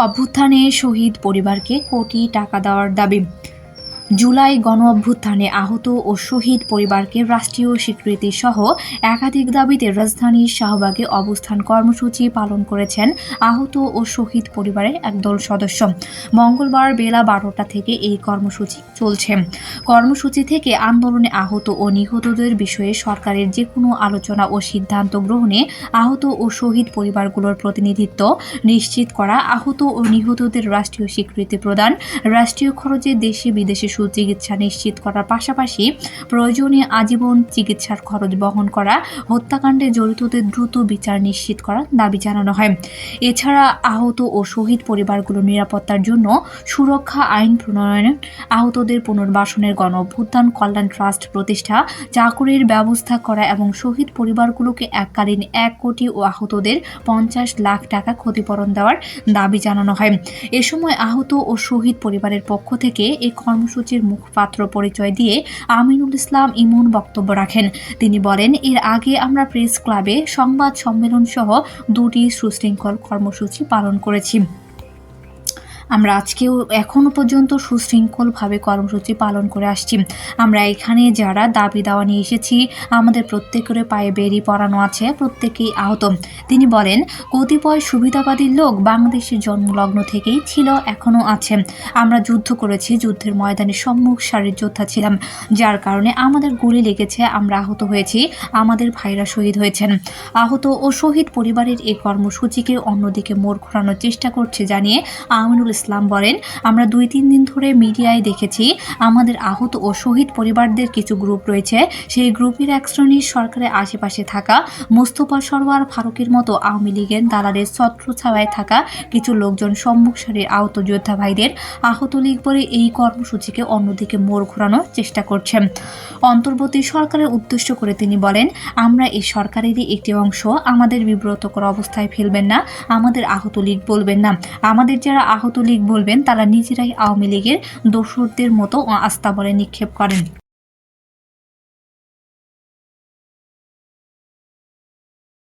অভ্যুত্থানে শহীদ পরিবারকে কোটি টাকা দেওয়ার দাবি। জুলাই গণ অভ্যুত্থানে আহত ও শহীদ পরিবারকে রাষ্ট্রীয় স্বীকৃতি সহ একাধিক দাবিতে রাজধানীর শাহবাগে অবস্থান কর্মসূচি পালন করেছেন আহত ও শহীদ পরিবারের একদল সদস্য। মঙ্গলবার বেলা 12টা থেকে এই কর্মসূচি চলছে। কর্মসূচি থেকে আন্দোলনে আহত ও নিহতদের বিষয়ে সরকারের যে কোনো আলোচনা ও সিদ্ধান্ত গ্রহণে আহত ও শহীদ পরিবারগুলোর প্রতিনিধিত্ব নিশ্চিত করা, আহত ও নিহতদের রাষ্ট্রীয় স্বীকৃতি প্রদান, রাষ্ট্রীয় খরচে দেশে বিদেশে সুচিকিৎসা নিশ্চিত করার পাশাপাশি প্রয়োজনীয় আজীবন চিকিৎসার খরচ বহন করা, হত্যাকাণ্ডে জড়িতদের দ্রুত বিচার নিশ্চিত করার দাবি জানানো হয়। এছাড়া আহত ও শহীদ পরিবারগুলোর নিরাপত্তার জন্য সুরক্ষা আইন প্রণয়ন, আহতদের পুনর্বাসনের গণ অভ্যুত্থান কল্যাণ ট্রাস্ট প্রতিষ্ঠা, চাকরির ব্যবস্থা করা এবং শহীদ পরিবারগুলোকে এককালীন 1 কোটি ও আহতদের 50 লাখ টাকা ক্ষতিপূরণ দেওয়ার দাবি জানানো হয়। এ সময় আহত ও শহীদ পরিবারের পক্ষ থেকে এই কর্মসূচির মুখপাত্র পরিচয় দিয়ে আমিনুল ইসলাম ইমন বক্তব্য রাখেন। তিনি বলেন, এর আগে আমরা প্রেস ক্লাবে সংবাদ সম্মেলন সহ 2টি সুশৃঙ্খল কর্মসূচি পালন করেছি। আমরা আজকেও এখনো পর্যন্ত সুশৃঙ্খলভাবে কর্মসূচি পালন করে আসছি। আমরা এখানে যারা দাবি দাওয়া নিয়ে এসেছি, আমাদের প্রত্যেকের পায়ে বেড়ি পরানো আছে, প্রত্যেকেই আহত। তিনি বলেন, কতিপয় সুবিধাবাদী লোক বাংলাদেশের জন্মলগ্ন থেকেই ছিল, এখনও আছে। আমরা যুদ্ধ করেছি, যুদ্ধের ময়দানে সম্মুখ সারির যোদ্ধা ছিলাম, যার কারণে আমাদের গুলি লেগেছে, আমরা আহত হয়েছি, আমাদের ভাইরা শহীদ হয়েছেন। আহত ও শহীদ পরিবারের এই কর্মসূচিকে অন্যদিকে মোড় ঘোরানোর চেষ্টা করছে জানিয়ে আমিনুল ইসলাম বলেন, আমরা 2-3 দিন ধরে মিডিয়ায় দেখেছি আমাদের আহত ও শহীদ পরিবারদের কিছু গ্রুপ রয়েছে। সেই গ্রুপের এক শ্রেণীর সরকারের আশেপাশে থাকা মোস্তফা সরওয়ার ফারুকের মতো আওয়ামী লীগের দালালের ছত্রছায়ায় থাকা কিছু লোকজন সম্মুখ সারির আহত যোদ্ধা ভাইদের আহত লীগ বলে এই কর্মসূচিকে অন্যদিকে মোড় ঘোরানোর চেষ্টা করছে। অন্তর্বর্তী সরকারের উদ্দেশ্য করে তিনি বলেন, আমরা এই সরকারেরই একটি অংশ, আমাদের বিব্রতকর অবস্থায় ফেলবেন না, আমাদের আহত লীগ বলবেন না। আমাদের যারা আহত লীগ বলবেন তারা নিজেরাই আওয়ামী লীগের দোসরদের মতো আস্তাবলে নিক্ষেপ করেন।